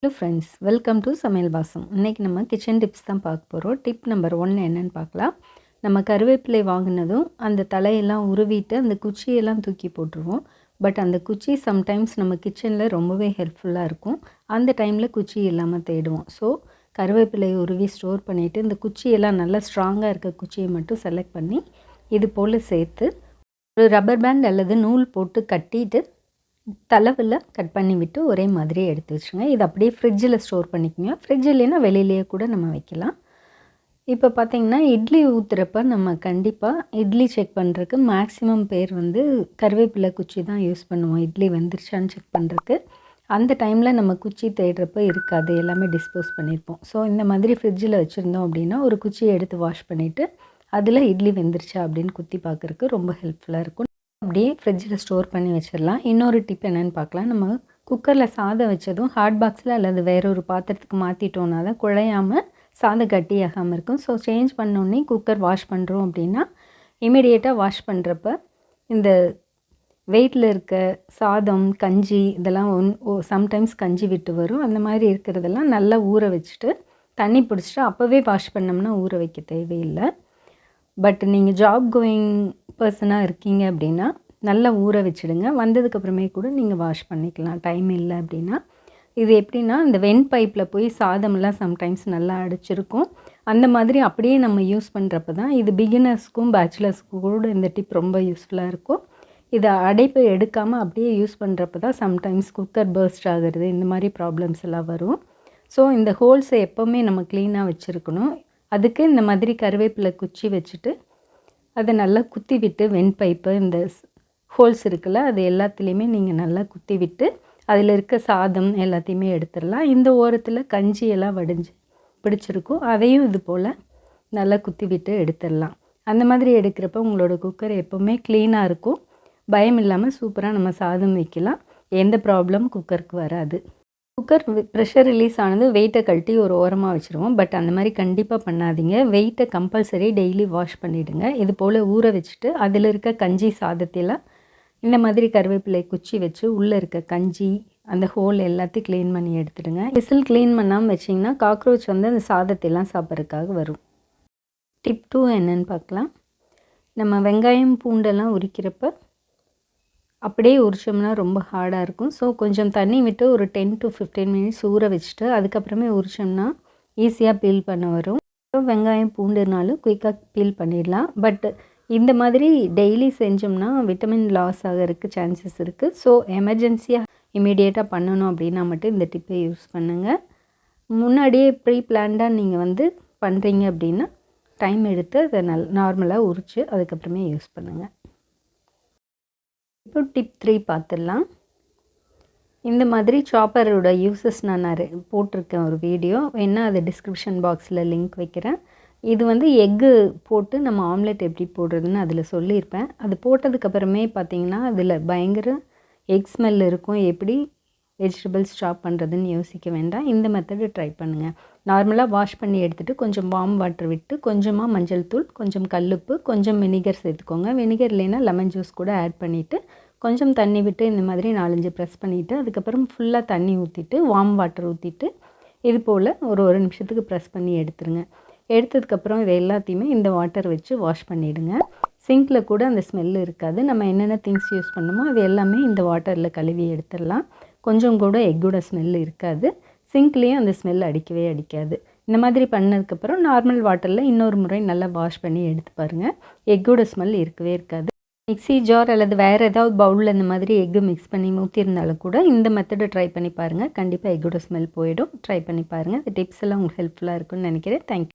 Hello friends, welcome to சமையல் வாசம். இன்றைக்கி நம்ம கிச்சன் டிப்ஸ் தான் பார்க்க போகிறோம். டிப் நம்பர் 1 என்னென்னு பார்க்கலாம். நம்ம கருவேப்பிலை வாங்கினதும் அந்த தலையெல்லாம் உருவிட்டு அந்த குச்சியெல்லாம் தூக்கி போட்டுருவோம். பட் அந்த குச்சி சம்டைம்ஸ் நம்ம கிச்சனில் ரொம்பவே ஹெல்ப்ஃபுல்லாக இருக்கும். அந்த டைமில் குச்சி இல்லாமல் தேடுவோம். ஸோ கருவேப்பிலையை உருவி ஸ்டோர் பண்ணிவிட்டு இந்த குச்சியெல்லாம் நல்லா ஸ்ட்ராங்காக இருக்க குச்சியை மட்டும் செலக்ட் பண்ணி இது போல் சேர்த்து ஒரு ரப்பர் பேண்ட் அல்லது நூல் போட்டு கட்டிட்டு தளவில் கட் பண்ணி விட்டு ஒரே மாதிரி எடுத்து வச்சுருங்க. இது அப்படியே ஃப்ரிட்ஜில் ஸ்டோர் பண்ணிக்கோங்க. ஃப்ரிட்ஜ் இல்லைன்னா வெளியிலேயே கூட நம்ம வைக்கலாம். இப்போ பார்த்திங்கன்னா இட்லி ஊற்றுறப்ப நம்ம கண்டிப்பாக இட்லி செக் பண்ணுறதுக்கு மேக்ஸிமம் பேர் கருவேப்பிலை குச்சி தான் யூஸ் பண்ணுவோம். இட்லி வெந்துருச்சான்னு செக் பண்ணுறதுக்கு. அந்த டைமில் நம்ம குச்சி தேடுறப்ப இருக்காது, எல்லாமே டிஸ்போஸ் பண்ணியிருப்போம். ஸோ இந்த மாதிரி ஃப்ரிட்ஜில் வச்சுருந்தோம் அப்படின்னா ஒரு குச்சியை எடுத்து வாஷ் பண்ணிவிட்டு அதில் இட்லி வெந்துருச்சா அப்படின்னு குத்தி பார்க்குறக்கு ரொம்ப ஹெல்ப்ஃபுல்லாக இருக்கும். அப்படியே ஃப்ரிட்ஜில் ஸ்டோர் பண்ணி வச்சிடலாம். இன்னொரு டிப் என்னென்னு பார்க்கலாம். நம்ம குக்கரில் சாதம் வச்சதும் ஹாட் பாக்ஸில் அல்லது வேறொரு பாத்திரத்துக்கு மாற்றிட்டோன்னா தான் குழையாமல் சாதம் கட்டியாகாமல் இருக்கும். ஸோ சேஞ்ச் பண்ணோன்னே குக்கர் வாஷ் பண்ணுறோம் அப்படின்னா இமீடியேட்டாக வாஷ் பண்ணுறப்ப இந்த வெயிட்டில் இருக்க சாதம், கஞ்சி இதெல்லாம் சம்டைம்ஸ் கஞ்சி விட்டு வரும். அந்த மாதிரி இருக்கிறதெல்லாம் நல்லா ஊற வச்சுட்டு தண்ணி பிடிச்சிட்டு அப்போவே வாஷ் பண்ணோம்னா ஊற வைக்க தேவையில்லை. பட் நீங்கள் ஜாப் கோயிங் பர்சனாக இருக்கீங்க அப்படின்னா நல்லா ஊற வச்சுடுங்க. வந்ததுக்கப்புறமே கூட நீங்கள் வாஷ் பண்ணிக்கலாம், டைம் இல்லை அப்படின்னா. இது எப்படின்னா இந்த வெண் பைப்பில் போய் சாதமெல்லாம் சம்டைம்ஸ் நல்லா அடைச்சிருக்கும். அந்த மாதிரி அப்படியே நம்ம யூஸ் பண்ணுறப்ப தான் இது பிகினர்ஸ்க்கும் பேச்சுலர்ஸ்க்கும் கூட இந்த டிப் ரொம்ப யூஸ்ஃபுல்லாக இருக்கும். இதை அடைப்பை எடுக்காமல் அப்படியே யூஸ் பண்ணுறப்ப தான் சம்டைம்ஸ் குக்கர் பர்ஸ்ட் ஆகிறது, இந்த மாதிரி ப்ராப்ளம்ஸ் எல்லாம் வரும். ஸோ இந்த ஹோல்ஸை எப்போவுமே நம்ம க்ளீனாக வச்சுருக்கணும். அதுக்கு இந்த மாதிரி கருவேப்பிலை குச்சி வச்சுட்டு அதை நல்லா குத்தி விட்டு வெண்பைப்பு இந்த ஹோல்ஸ் இருக்குல்ல அது எல்லாத்துலேயுமே நீங்கள் நல்லா குத்தி விட்டு அதில் இருக்க சாதம் எல்லாத்தையுமே எடுத்துடலாம். இந்த ஓரத்தில் கஞ்சி எல்லாம் வடிஞ்சு பிடிச்சிருக்கும், அதையும் இது போல் நல்லா குத்தி விட்டு எடுத்துடலாம். அந்த மாதிரி எடுக்கிறப்ப உங்களோட குக்கர் எப்போவுமே க்ளீனாக இருக்கும். பயம் இல்லாமல் சூப்பராக நம்ம சாதம் வைக்கலாம். எந்த ப்ராப்ளம் குக்கருக்கு வராது. குக்கர் ப்ரெஷர் ரிலீஸ் ஆனது வெயிட்டை கழட்டி ஒரு ஓரமாக வச்சுருவோம். பட் அந்த மாதிரி கண்டிப்பாக பண்ணாதீங்க. வெயிட்டை கம்பல்சரி டெய்லி வாஷ் பண்ணிவிடுங்க. இது போல் ஊற வச்சுட்டு அதில் இருக்க கஞ்சி சாதத்தில் இந்த மாதிரி கருவேப்பிலை குச்சி வச்சு உள்ளே இருக்க கஞ்சி அந்த ஹோல் எல்லாத்தையும் க்ளீன் பண்ணி எடுத்துடுங்க. விசில் க்ளீன் பண்ணாமல் வச்சிங்கன்னா காக்ரோச் அந்த சாதத்தையெல்லாம் சாப்பிட்றதுக்காக வரும். டிப் 2 என்னென்னு பார்க்கலாம். நம்ம வெங்காயம் பூண்டெல்லாம் உரிக்கிறப்ப அப்படியே உரிச்சோம்னா ரொம்ப ஹார்டாக இருக்கும். ஸோ கொஞ்சம் தண்ணி விட்டு ஒரு 10 to 15 மினிட்ஸ் ஊற வச்சுட்டு அதுக்கப்புறமே உரிச்சோம்னா ஈஸியாக பீல் பண்ண வரும். வெங்காயம் பூண்டுனாலும் குயிக்காக பீல் பண்ணிடலாம். பட் இந்த மாதிரி டெய்லி செஞ்சோம்னா விட்டமின் லாஸ் ஆகிறதுக்கு சான்சஸ் இருக்குது. ஸோ எமர்ஜென்சியாக இமீடியேட்டாக பண்ணணும் அப்படின்னா மட்டும் இந்த டிப்பை யூஸ் பண்ணுங்கள். முன்னாடியே ப்ரீ பிளான்டாக நீங்கள் பண்ணுறீங்க அப்படின்னா டைம் எடுத்து அதை நார்மலாக உரித்து அதுக்கப்புறமே யூஸ் பண்ணுங்கள். இப்போ டிப் 3 பார்த்துடலாம். இந்த மாதிரி சாப்பரோட யூஸஸ் நான் போட்டிருக்கேன் ஒரு வீடியோ, வேணா அது டிஸ்கிரிப்ஷன் பாக்ஸில் லிங்க் வைக்கிறேன். இது எக்கு போட்டு நம்ம ஆம்லெட் எப்படி போடுறதுன்னு அதில் சொல்லியிருப்பேன். அது போட்டதுக்கப்புறமே பார்த்திங்கன்னா அதில் பயங்கர எக் ஸ்மெல் இருக்கும். எப்படி வெஜிடபிள்ஸ் சாப் பண்ணுறதுன்னு யோசிக்க வேண்டாம். இந்த மெத்தடு ட்ரை பண்ணுங்கள். நார்மலாக வாஷ் பண்ணி எடுத்துகிட்டு கொஞ்சம் வார்ம் வாட்டர் விட்டு கொஞ்சமாக மஞ்சள் தூள், கொஞ்சம் கல்லுப்பு, கொஞ்சம் வினிகர் சேர்த்துக்கோங்க. வினிகர் இல்லைன்னா லெமன் ஜூஸ் கூட ஆட் பண்ணிவிட்டு கொஞ்சம் தண்ணி விட்டு இந்த மாதிரி 4-5 ப்ரெஸ் பண்ணிவிட்டு அதுக்கப்புறம் ஃபுல்லாக தண்ணி ஊற்றிட்டு வார்ம் வாட்டர் ஊற்றிட்டு இது போல் ஒரு நிமிஷத்துக்கு ப்ரெஸ் பண்ணி எடுத்துருங்க. எடுத்ததுக்கப்புறம் இது எல்லாத்தையுமே இந்த வாட்டர் வச்சு வாஷ் பண்ணிவிடுங்க. சிங்கில் கூட அந்த ஸ்மெல் இருக்காது. நம்ம என்னென்ன திங்ஸ் யூஸ் பண்ணணுமோ அது எல்லாமே இந்த வாட்டரில் கழுவி எடுத்துடலாம். கொஞ்சம் கூட எக்கோட ஸ்மெல் இருக்காது. சிங்க்லேயும் அந்த ஸ்மெல் அடிக்கவே அடிக்காது. இந்த மாதிரி பண்ணதுக்கப்புறம் நார்மல் வாட்டரில் இன்னொரு முறை நல்லா வாஷ் பண்ணி எடுத்து பாருங்கள். எக்கோட ஸ்மெல் இருக்கவே இருக்காது. மிக்ஸி ஜார் அல்லது வேறு ஏதாவது பவுலில் இந்த மாதிரி எக்கு மிக்ஸ் பண்ணி ஊற்றிருந்தாலும் கூட இந்த மெத்தடை ட்ரை பண்ணி பாருங்கள். கண்டிப்பாக எக்கோட ஸ்மெல் போயிடும். ட்ரை பண்ணி பாருங்கள். இந்த டிப்ஸ் எல்லாம் உங்களுக்கு ஹெல்ப்ஃபுல்லாக இருக்குன்னு நினைக்கிறேன். தேங்க்யூ.